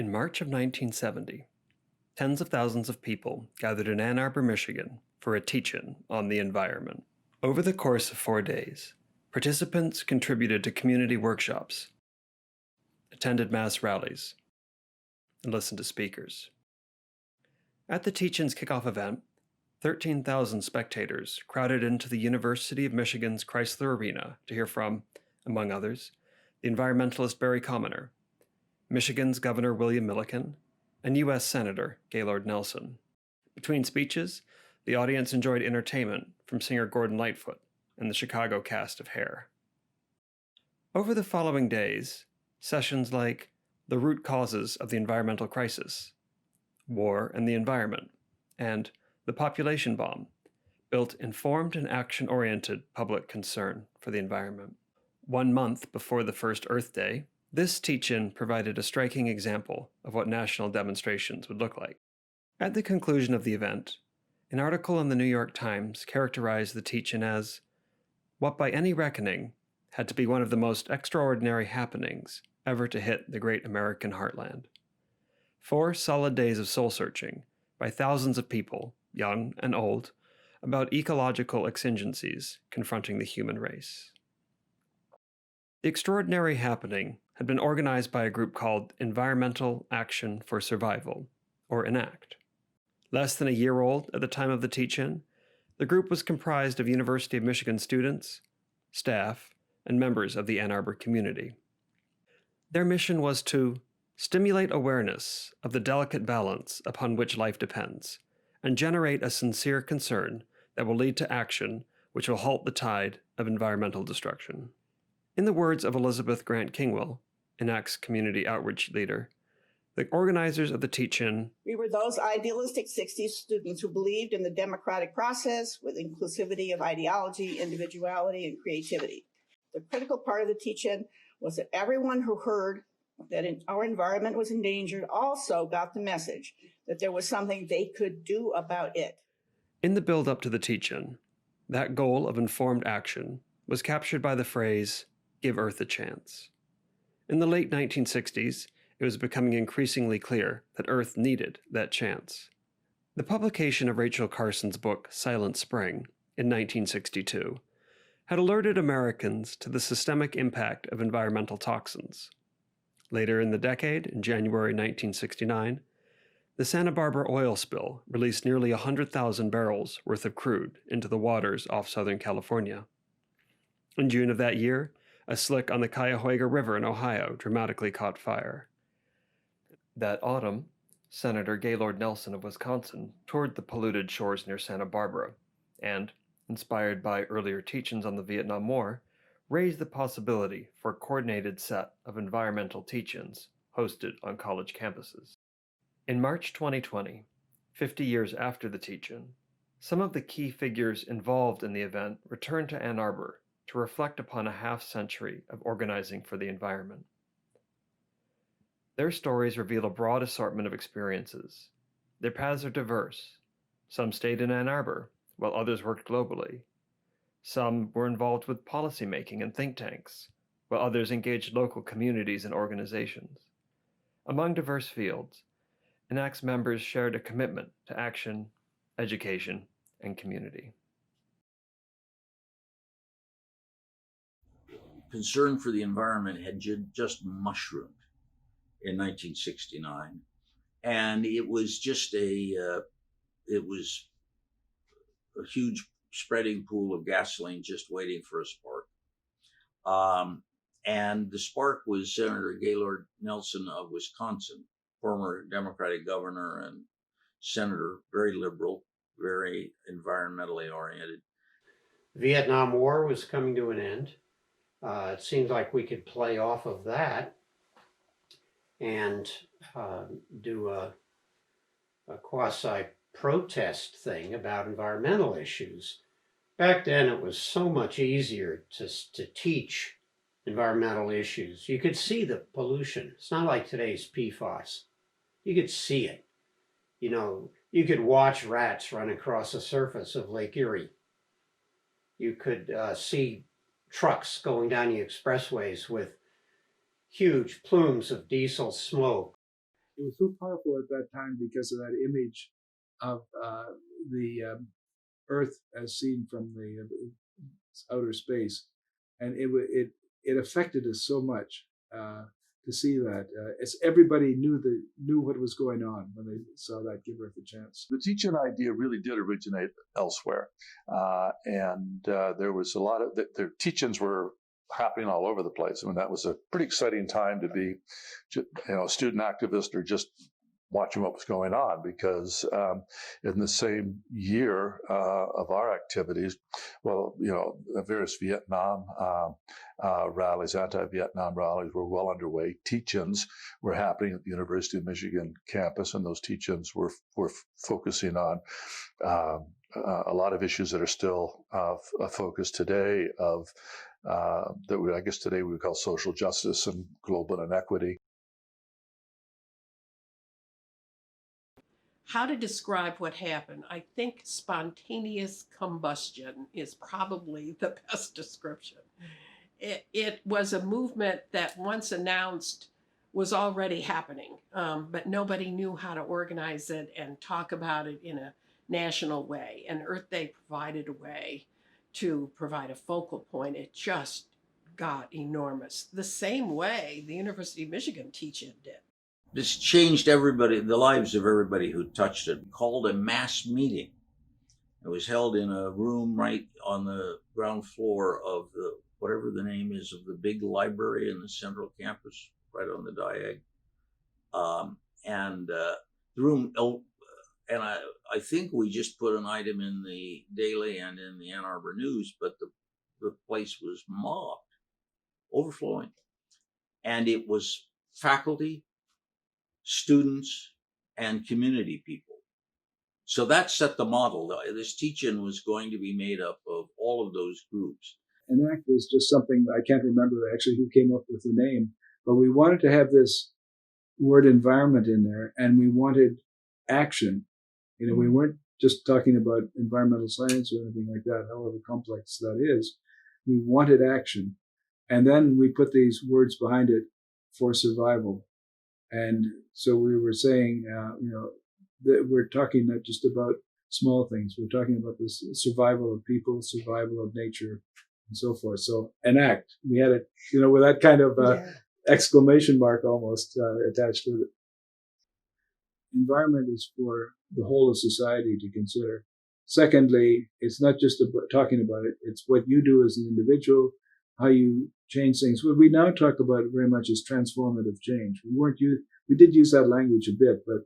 In March of 1970, tens of thousands of people gathered in Ann Arbor, Michigan for a teach-in on the environment. Over the course of 4 days, participants contributed to community workshops, attended mass rallies, and listened to speakers. At the teach-in's kickoff event, 13,000 spectators crowded into the University of Michigan's Chrysler Arena to hear from, among others, the environmentalist Barry Commoner, Michigan's Governor William Milliken, and U.S. Senator Gaylord Nelson. Between speeches, the audience enjoyed entertainment from singer Gordon Lightfoot and the Chicago cast of Hair. Over the following days, sessions like The Root Causes of the Environmental Crisis, War and the Environment, and The Population Bomb built informed and action-oriented public concern for the environment. 1 month before the first Earth Day, this teach-in provided a striking example of what national demonstrations would look like. At the conclusion of the event, an article in the New York Times characterized the teach-in as what by any reckoning had to be one of the most extraordinary happenings ever to hit the great American heartland. 4 solid days of soul-searching by thousands of people, young and old, about ecological exigencies confronting the human race. The extraordinary happening had been organized by a group called Environmental Action for Survival, or ENACT. Less than a year old at the time of the teach-in, the group was comprised of University of Michigan students, staff, and members of the Ann Arbor community. Their mission was to stimulate awareness of the delicate balance upon which life depends, and generate a sincere concern that will lead to action which will halt the tide of environmental destruction. In the words of Elizabeth Grant Kingwill, ENACT's community outreach leader, the organizers of the teach-in, "We were those idealistic 60s students who believed in the democratic process with inclusivity of ideology, individuality, and creativity. The critical part of the teach-in was that everyone who heard that our environment was endangered also got the message that there was something they could do about it." In the build-up to the teach-in, that goal of informed action was captured by the phrase, "Give Earth a chance." In the late 1960s, it was becoming increasingly clear that Earth needed that chance. The publication of Rachel Carson's book, Silent Spring, in 1962, had alerted Americans to the systemic impact of environmental toxins. Later in the decade, in January 1969, the Santa Barbara oil spill released nearly 100,000 barrels worth of crude into the waters off Southern California. In June of that year, a slick on the Cuyahoga River in Ohio dramatically caught fire. That autumn, Senator Gaylord Nelson of Wisconsin toured the polluted shores near Santa Barbara and, inspired by earlier teach-ins on the Vietnam War, raised the possibility for a coordinated set of environmental teach-ins hosted on college campuses. In March 2020, 50 years after the teach-in, some of the key figures involved in the event returned to Ann Arbor to reflect upon a half-century of organizing for the environment. Their stories reveal a broad assortment of experiences. Their paths are diverse. Some stayed in Ann Arbor, while others worked globally. Some were involved with policymaking and think tanks, while others engaged local communities and organizations. Among diverse fields, ENACT's members shared a commitment to action, education, and community. Concern for the environment had just mushroomed in 1969, and it was just a huge spreading pool of gasoline just waiting for a spark. And the spark was Senator Gaylord Nelson of Wisconsin, former Democratic governor and senator, very liberal, very environmentally oriented. The Vietnam War was coming to an end. It seemed like we could play off of that and do a quasi-protest thing about environmental issues. Back then, it was so much easier to teach environmental issues. You could see the pollution. It's not like today's PFAS. You could see it. You know, you could watch rats run across the surface of Lake Erie. You could see trucks going down the expressways with huge plumes of diesel smoke. It was so powerful at that time because of that image of the Earth as seen from the outer space, and it affected us so much to see that. As everybody knew what was going on when they saw that Give Earth a Chance. The teach-in idea really did originate elsewhere, and there was a lot of their teach-ins were happening all over the place. I mean, that was a pretty exciting time to be, a student activist or just watching what was going on, because in the same year of our activities, various Vietnam rallies, anti-Vietnam rallies were well underway. Teach-ins were happening at the University of Michigan campus, and those teach-ins were focusing on a lot of issues that are still a focus today of I guess today we would call social justice and global inequity. How to describe what happened? I think spontaneous combustion is probably the best description. It was a movement that once announced was already happening, but nobody knew how to organize it and talk about it in a national way. And Earth Day provided a way to provide a focal point. It just got enormous. The same way the University of Michigan teach-in did. This changed the lives of everybody who touched it. Called a mass meeting. It was held in a room right on the ground floor of whatever the name is of the big library in the central campus, right on the diag. The room, and I think we just put an item in the Daily and in the Ann Arbor News, but the place was mobbed, overflowing. And it was faculty, students, and community people. So that set the model. This teach-in was going to be made up of all of those groups. ENACT was just something, I can't remember actually who came up with the name, but we wanted to have this word environment in there, and we wanted action. We weren't just talking about environmental science or anything like that, however complex that is. We wanted action. And then we put these words behind it for survival. And so we were saying, that we're talking not just about small things. We're talking about the survival of people, survival of nature, and so forth. So ENACT, we had it, with that kind of exclamation mark almost attached to it. Environment is for the whole of society to consider. Secondly, it's not just about talking about it. It's what you do as an individual, how you change things. What we now talk about very much is transformative change. We did use that language a bit, but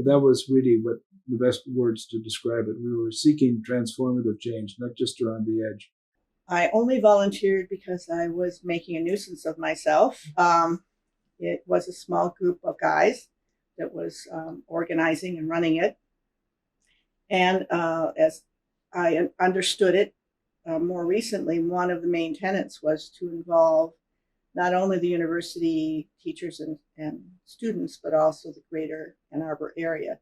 that was really what the best words to describe it. We were seeking transformative change, not just around the edge. I only volunteered because I was making a nuisance of myself. It was a small group of guys that was organizing and running it. And as I understood it, more recently, one of the main tenets was to involve not only the university teachers and students, but also the greater Ann Arbor area.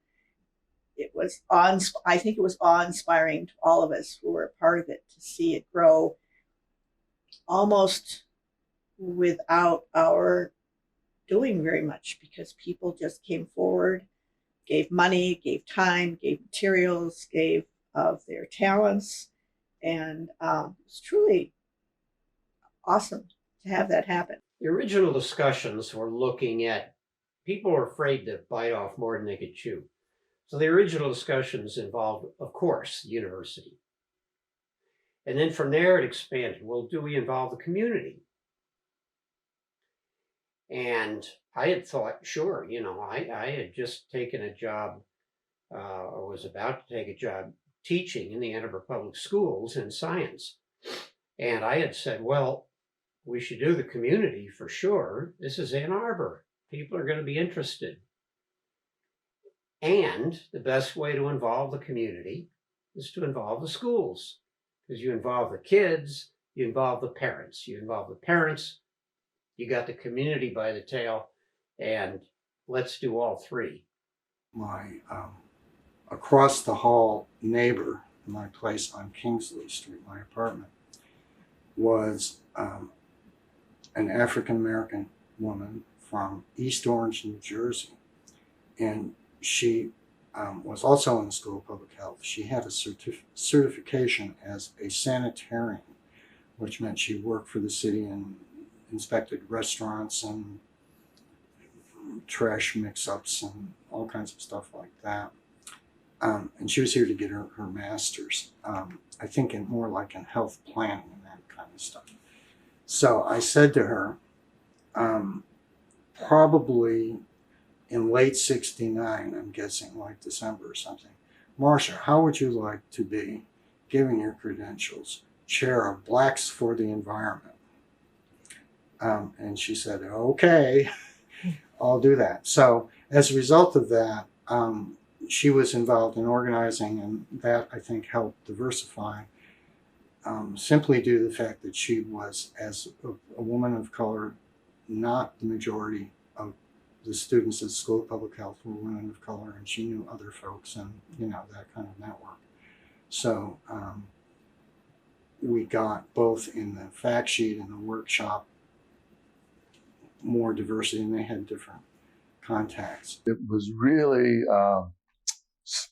I think it was awe-inspiring to all of us who were a part of it to see it grow almost without our doing very much, because people just came forward, gave money, gave time, gave materials, gave of their talents. And it's truly awesome to have that happen. The original discussions were looking at, people were afraid to bite off more than they could chew. So the original discussions involved, of course, the university. And then from there it expanded. Well, do we involve the community? And I had thought, sure, I had just taken a job, or was about to take a job teaching in the Ann Arbor Public Schools in science. And I had said, well, we should do the community for sure. This is Ann Arbor. People are going to be interested. And the best way to involve the community is to involve the schools. Because you involve the kids, you involve the parents. You involve the parents, you got the community by the tail, and let's do all three. My across the hall neighbor in my place on Kingsley Street, my apartment, was an African-American woman from East Orange, New Jersey. and she was also in the School of Public Health. She had a certification as a sanitarian, which meant she worked for the city and inspected restaurants and trash mix-ups and all kinds of stuff like that. And she was here to get her master's, I think more like in health planning and that kind of stuff. So I said to her, probably in late '69, I'm guessing like December or something, Marcia, how would you like to be, given your credentials, chair of Blacks for the Environment? And she said, okay, I'll do that. So as a result of that, she was involved in organizing, and that I think helped diversify, simply due to the fact that she was, as a woman of color, not the majority of the students at the School of Public Health were women of color, and she knew other folks and, that kind of network. So we got both in the fact sheet and the workshop more diversity, and they had different contacts. It was really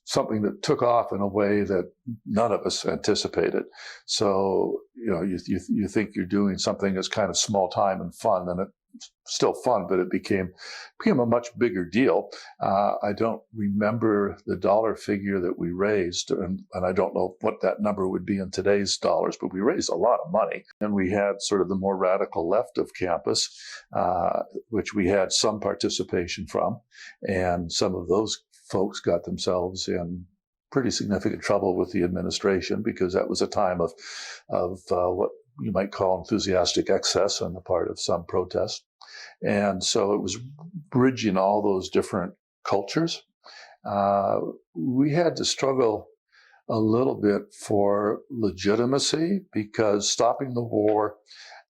something that took off in a way that none of us anticipated. So, you think you're doing something that's kind of small time and fun, and it's still fun, but it became a much bigger deal. I don't remember the dollar figure that we raised, and I don't know what that number would be in today's dollars, but we raised a lot of money. And we had sort of the more radical left of campus, which we had some participation from, and some of those folks got themselves in pretty significant trouble with the administration, because that was a time of what you might call enthusiastic excess on the part of some protests. And so it was bridging all those different cultures. We had to struggle a little bit for legitimacy, because stopping the war,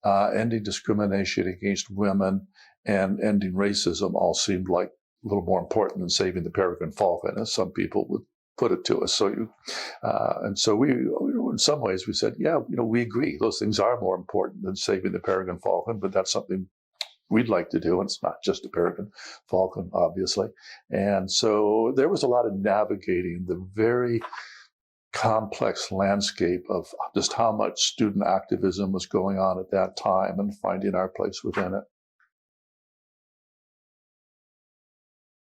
ending discrimination against women, and ending racism all seemed like a little more important than saving the peregrine falcon, as some people would put it to us. So and so we, in some ways, we said, yeah, we agree. Those things are more important than saving the peregrine falcon, but that's something we'd like to do. And it's not just a peregrine falcon, obviously. And so there was a lot of navigating the very complex landscape of just how much student activism was going on at that time and finding our place within it.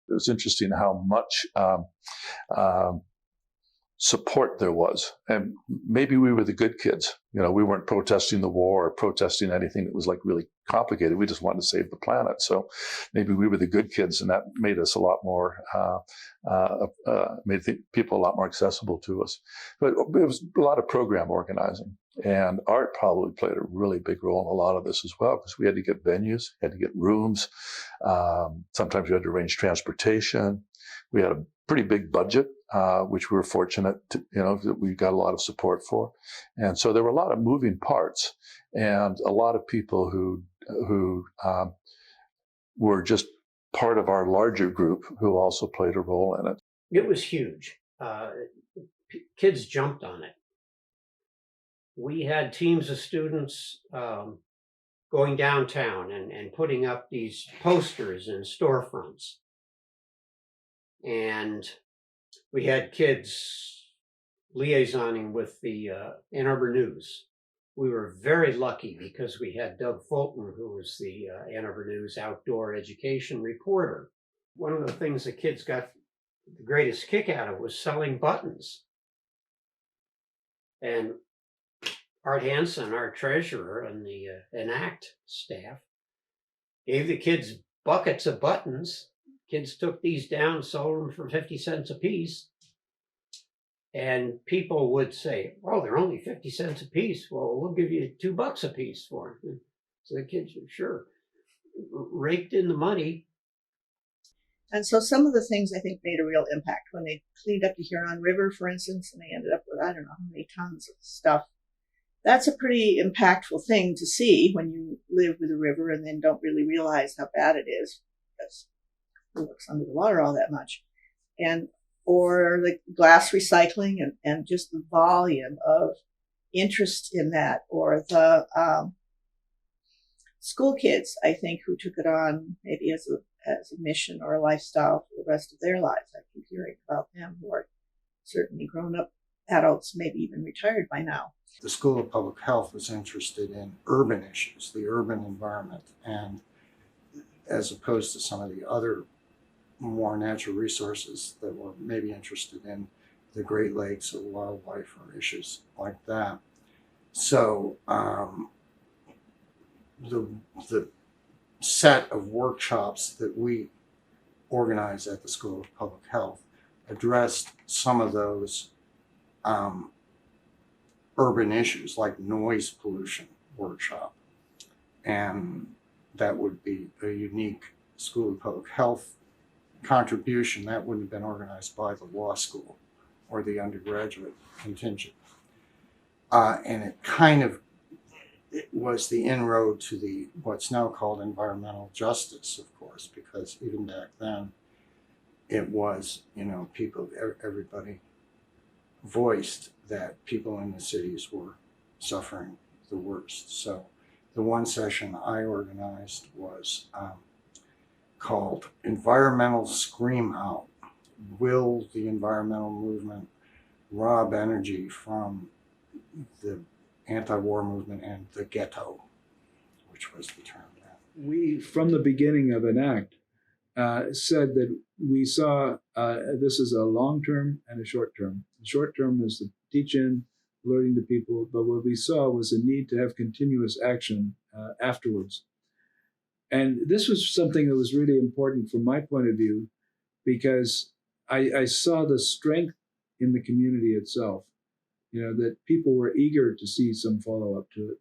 It was interesting how much support there was. And maybe we were the good kids. We weren't protesting the war or protesting anything that was like really complicated. We just wanted to save the planet. So maybe we were the good kids, and that made us a lot more, made people a lot more accessible to us. But it was a lot of program organizing. And art probably played a really big role in a lot of this as well, because we had to get venues, had to get rooms. Sometimes we had to arrange transportation. We had a pretty big budget, which we were fortunate to, that we got a lot of support for. And so there were a lot of moving parts, and a lot of people who were just part of our larger group who also played a role in it. It was huge. Kids jumped on it. We had teams of students going downtown and putting up these posters in storefronts. And we had kids liaisoning with the Ann Arbor News. We were very lucky because we had Doug Fulton, who was the Ann Arbor News outdoor education reporter. One of the things the kids got the greatest kick out of was selling buttons. And Art Hanson, our treasurer, and the ENACT staff gave the kids buckets of buttons. Kids took these down, sold them for 50 cents a piece. And people would say, oh, they're only 50 cents a piece. Well, we'll give you $2 a piece for them. So the kids were sure raked in the money. And so some of the things I think made a real impact when they cleaned up the Huron River, for instance, and they ended up with, I don't know how many tons of stuff. That's a pretty impactful thing to see when you live with a river and then don't really realize how bad it is, because it looks under the water all that much. Or like glass recycling and just the volume of interest in that, or the school kids, I think, who took it on maybe as a mission or a lifestyle for the rest of their lives. I keep hearing about them who are certainly grown up adults, maybe even retired by now. The School of Public Health was interested in urban issues, the urban environment, and as opposed to some of the other more natural resources that were maybe interested in the Great Lakes or wildlife or issues like that. So the set of workshops that we organized at the School of Public Health addressed some of those urban issues, like noise pollution workshop. And that would be a unique School of Public Health contribution. That wouldn't have been organized by the law school or the undergraduate contingent. And it was the inroad to the what's now called environmental justice, of course, because even back then it was, everybody voiced that people in the cities were suffering the worst. So the one session I organized was called Environmental Scream Out. Will the environmental movement rob energy from the anti-war movement and the ghetto, which was the term then? We, from the beginning of ENACT, said that we saw this as a long-term and a short-term. The short-term was the teach-in, alerting the people, but what we saw was a need to have continuous action afterwards. And this was something that was really important from my point of view, because I saw the strength in the community itself, that people were eager to see some follow-up to it.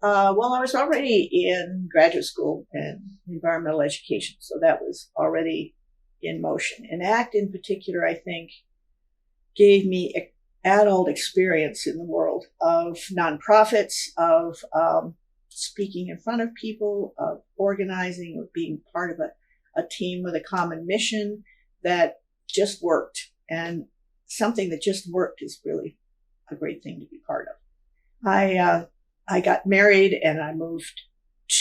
Well, I was already in graduate school and environmental education, so that was already in motion. ENACT in particular, I think, gave me adult experience in the world of nonprofits, of speaking in front of people, of organizing, of being part of a team with a common mission that just worked. And something that just worked is really a great thing to be part of. I got married and I moved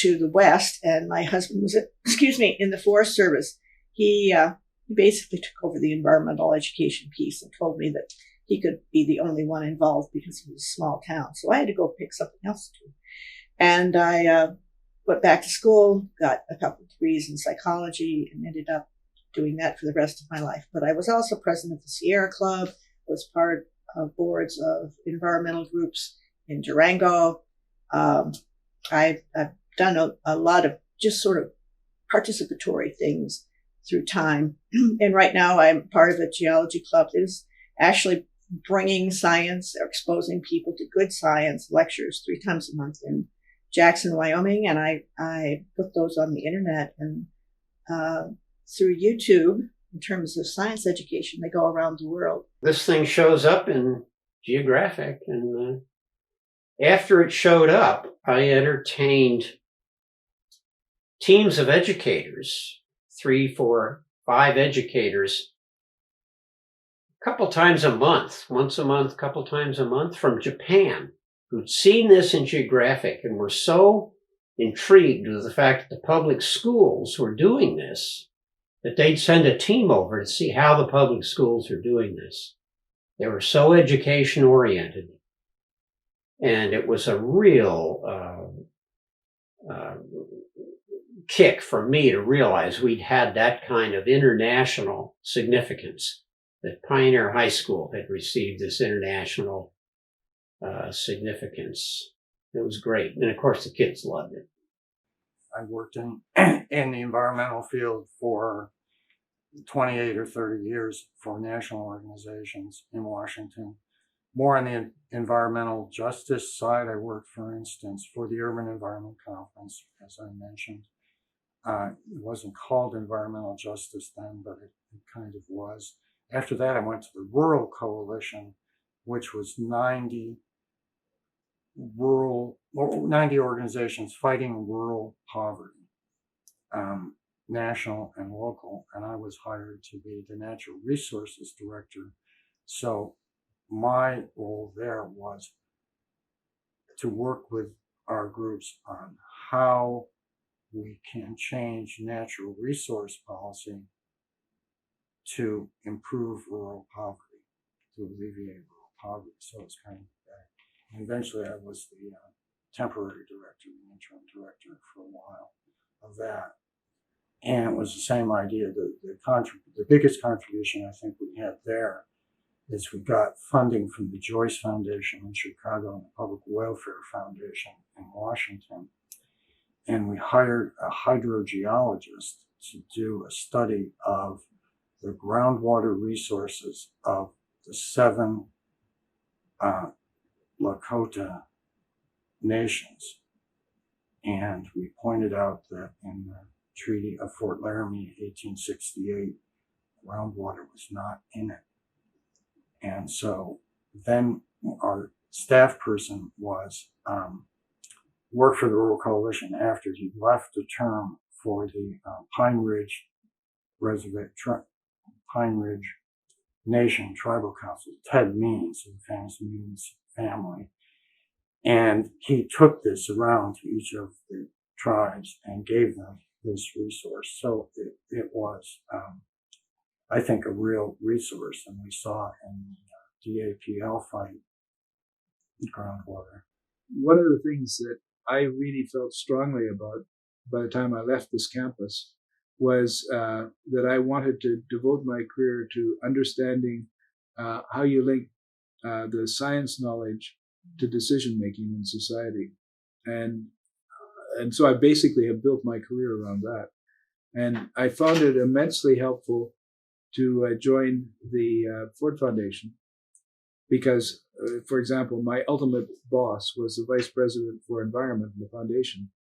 to the West, and my husband was, in the Forest Service. He basically took over the environmental education piece and told me that he could be the only one involved because it was a small town. So I had to go pick something else to do. And I went back to school, got a couple of degrees in psychology, and ended up doing that for the rest of my life. But I was also president of the Sierra Club, was part of boards of environmental groups in Durango. I've done a lot of just sort of participatory things through time. And right now I'm part of a geology club that is actually bringing science, or exposing people to good science lectures 3 times a month in Jackson, Wyoming. And I put those on the internet, and through YouTube, in terms of science education, they go around the world. This thing shows up in Geographic, and after it showed up, I entertained teams of educators, 3, 4, 5 educators, a couple times a month, once a month, couple times a month, from Japan, who'd seen this in Geographic and were so intrigued with the fact that the public schools were doing this, that they'd send a team over to see how the public schools are doing this. They were so education oriented. And it was a real kick for me to realize we'd had that kind of international significance, that Pioneer High School had received this international significance. It was great. And of course, the kids loved it. I worked in the environmental field for 28 or 30 years for national organizations in Washington. More on the environmental justice side, I worked, for instance, for the Urban Environment Conference, as I mentioned. It wasn't called environmental justice then, but it kind of was. After that, I went to the Rural Coalition, which was 90 organizations fighting rural poverty, national and local. And I was hired to be the natural resources director. So my role there was to work with our groups on how we can change natural resource policy to improve rural poverty, to alleviate rural poverty. So it's kind of that. And eventually I was the temporary director, the interim director for a while of that. And it was the same idea. The biggest contribution I think we had there is we got funding from the Joyce Foundation in Chicago and the Public Welfare Foundation in Washington. And we hired a hydrogeologist to do a study of the groundwater resources of the 7 Lakota nations. And we pointed out that in the Treaty of Fort Laramie, 1868, groundwater was not in it. And so then our staff person was worked for the Rural Coalition after he left the term for the Pine Ridge Nation Tribal Council, Ted Means, the famous Means family. And he took this around to each of the tribes and gave them this resource. So it was, I think, a real resource. And we saw in the DAPL fight groundwater. One of the things that I really felt strongly about by the time I left this campus was that I wanted to devote my career to understanding how you link the science knowledge to decision making in society, and so I basically have built my career around that. And I found it immensely helpful to join the Ford Foundation because, for example, my ultimate boss was the vice president for environment in the foundation.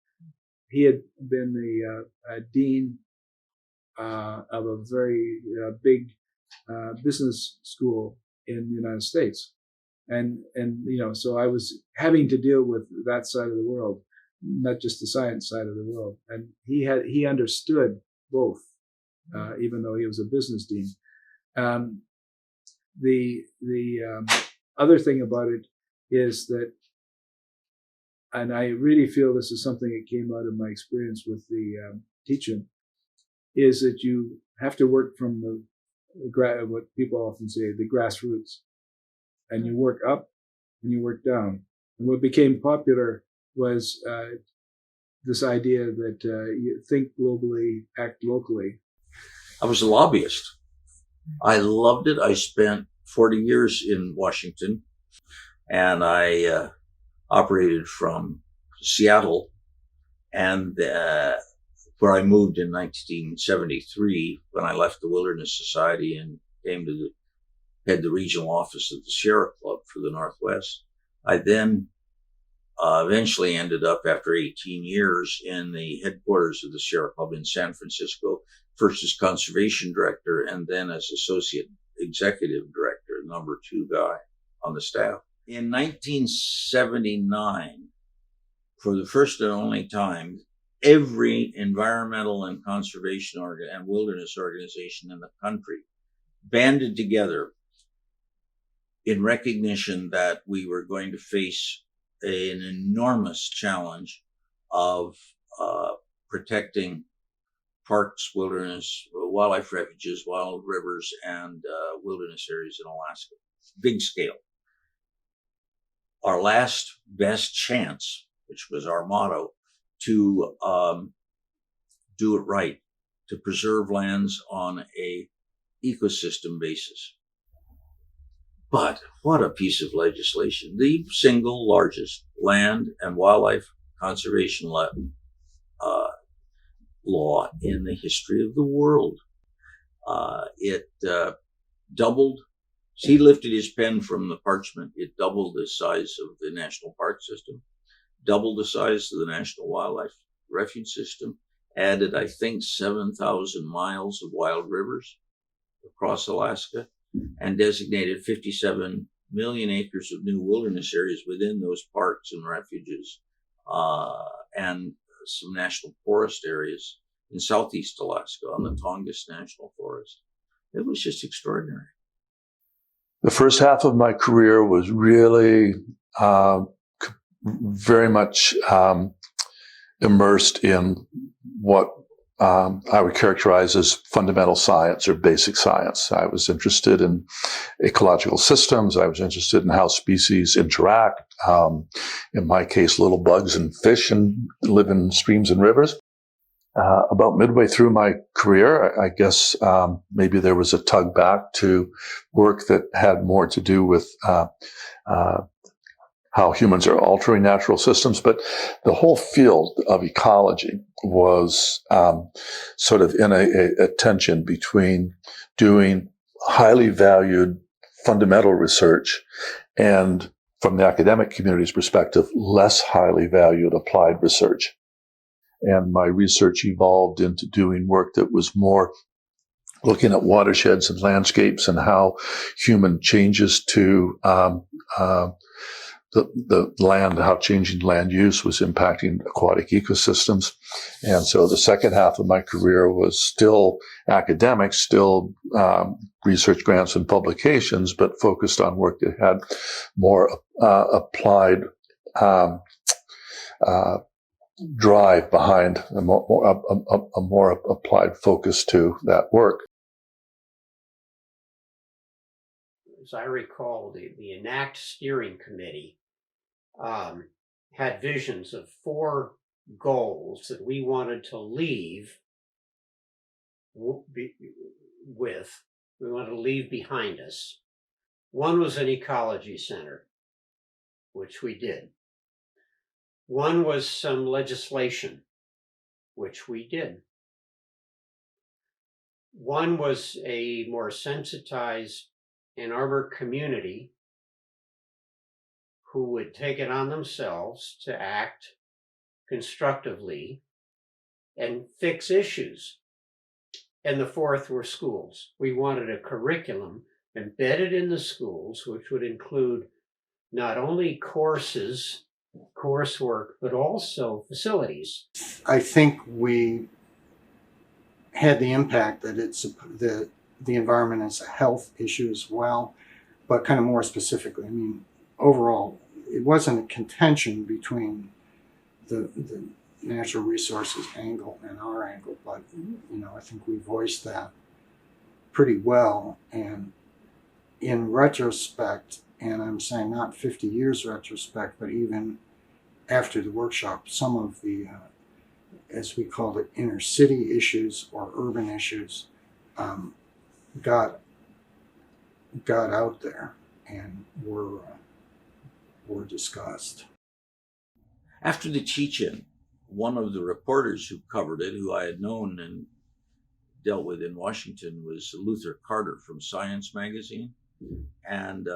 He had been the dean of a very big business school in the United States. And so I was having to deal with that side of the world, not just the science side of the world. And he understood both, even though he was a business dean. The other thing about it is that, and I really feel this is something that came out of my experience with the teaching, is that you have to work from what people often say, the grassroots. And you work up and you work down. And what became popular was this idea that you think globally, act locally. I was a lobbyist. I loved it. I spent 40 years in Washington, and I operated from Seattle, and where I moved in 1973 when I left the Wilderness Society and came to head the regional office of the Sierra Club for the Northwest. I then eventually ended up, after 18 years, in the headquarters of the Sierra Club in San Francisco, first as conservation director and then as associate executive director, number 2 guy on the staff. In 1979, for the first and only time, every environmental and conservation and wilderness organization in the country banded together in recognition that we were going to face an enormous challenge of protecting parks, wilderness, wildlife refuges, wild rivers, and wilderness areas in Alaska. Big scale. Our last best chance, which was our motto, to do it right, to preserve lands on a ecosystem basis. But what a piece of legislation. The single largest land and wildlife conservation law in the history of the world. It doubled. He lifted his pen from the parchment. It doubled the size of the national park system, doubled the size of the National Wildlife Refuge System, added, I think, 7,000 miles of wild rivers across Alaska, and designated 57 million acres of new wilderness areas within those parks and refuges, and some national forest areas in southeast Alaska on the Tongass National Forest. It was just extraordinary. The first half of my career was really very much immersed in what I would characterize as fundamental science or basic science. I was interested in ecological systems. I was interested in how species interact. In my case, little bugs and fish and live in streams and rivers. About midway through my career, I guess maybe there was a tug back to work that had more to do with how humans are altering natural systems. But the whole field of ecology was sort of in a tension between doing highly valued fundamental research and, from the academic community's perspective, less highly valued applied research. And my research evolved into doing work that was more looking at watersheds and landscapes and how human changes to the land, how changing land use was impacting aquatic ecosystems. And so the second half of my career was still academic, still research grants and publications, but focused on work that had more applied drive behind a more applied focus to that work. As I recall, the ENACT steering committee had visions of 4 goals that we wanted to leave with. We wanted to leave behind us. One was an ecology center, which we did. One was some legislation, which we did. One was a more sensitized Ann Arbor community who would take it on themselves to act constructively and fix issues. And the fourth were schools. We wanted a curriculum embedded in the schools, which would include not only courses, coursework, but also facilities. I think we had the impact that the environment is a health issue as well, but kind of more specifically, I mean, overall, it wasn't a contention between the natural resources angle and our angle, but I think we voiced that pretty well. And in retrospect, and I'm saying not 50 years retrospect, but even after the workshop, some of the, as we called it, inner city issues or urban issues got out there and were discussed. After the teach-in, one of the reporters who covered it, who I had known and dealt with in Washington, was Luther Carter from Science magazine. And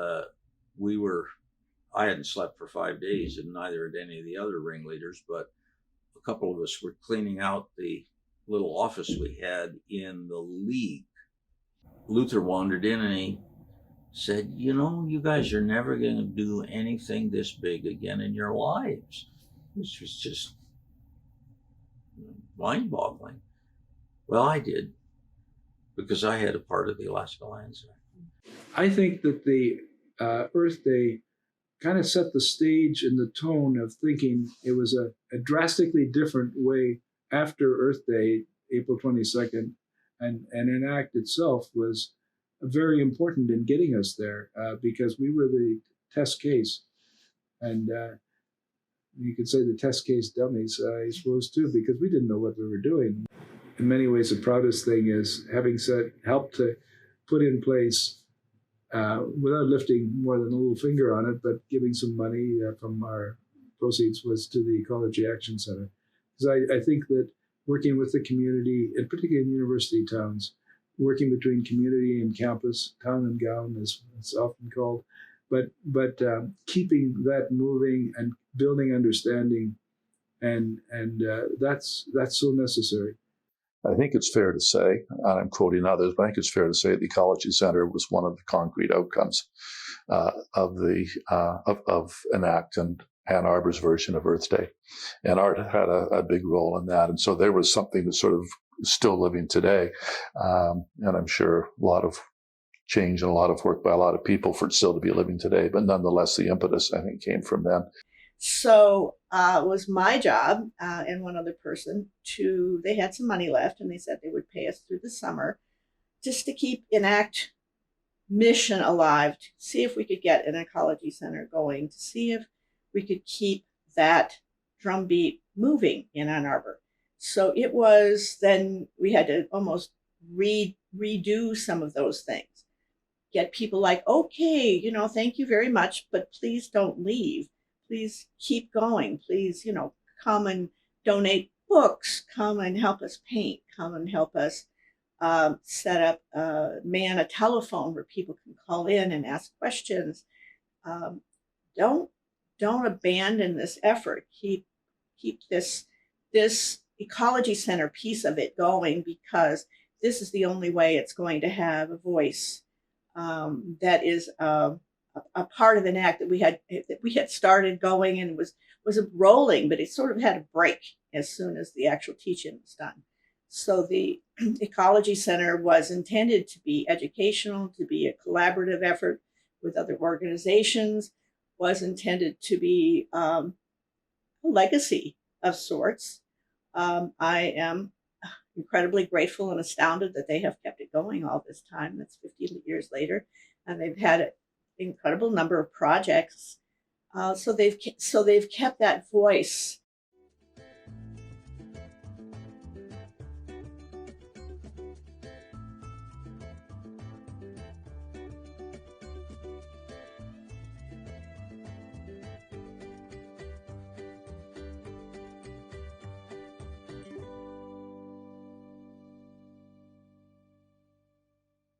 I hadn't slept for 5 days, and neither had any of the other ringleaders, but a couple of us were cleaning out the little office we had in the league. Luther wandered in and he said, you guys are never going to do anything this big again in your lives. This was just mind-boggling. Well, I did, because I had a part of the Alaska Land Center. I think that the Earth Day kind of set the stage and the tone of thinking. It was a drastically different way after Earth Day, April 22nd, and ENACT itself was very important in getting us there because we were the test case. And you could say the test case dummies, I suppose, too, because we didn't know what we were doing. In many ways, the proudest thing is having helped to put in place, without lifting more than a little finger on it, but giving some money from our proceeds was to the Ecology Action Center. Because I think that working with the community, and particularly in university towns, working between community and campus, town and gown, as it's often called, but keeping that moving and building understanding, and that's so necessary. I think it's fair to say, and I'm quoting others, but I think it's fair to say the Ecology Center was one of the concrete outcomes of ENACT and Ann Arbor's version of Earth Day. And art had a big role in that. And so there was something that's sort of still living today. And I'm sure a lot of change and a lot of work by a lot of people for it still to be living today. But nonetheless, the impetus, I think, came from then. So it was my job and one other person they had some money left and they said they would pay us through the summer just to keep ENACT mission alive, to see if we could get an ecology center going, to see if we could keep that drumbeat moving in Ann Arbor. So it was, then we had to almost redo some of those things. Get people like, okay, thank you very much, but please don't leave. Please keep going. Please, come and donate books, come and help us paint, come and help us set up, man a telephone where people can call in and ask questions. Don't abandon this effort. Keep this ecology center piece of it going, because this is the only way it's going to have a voice that is a part of ENACT that we had started going and was rolling, but it sort of had a break as soon as the actual teaching was done. So the Ecology Center was intended to be educational, to be a collaborative effort with other organizations, was intended to be a legacy of sorts. I am incredibly grateful and astounded that they have kept it going all this time. That's 50 years later, and they've had an incredible number of projects. So they've kept that voice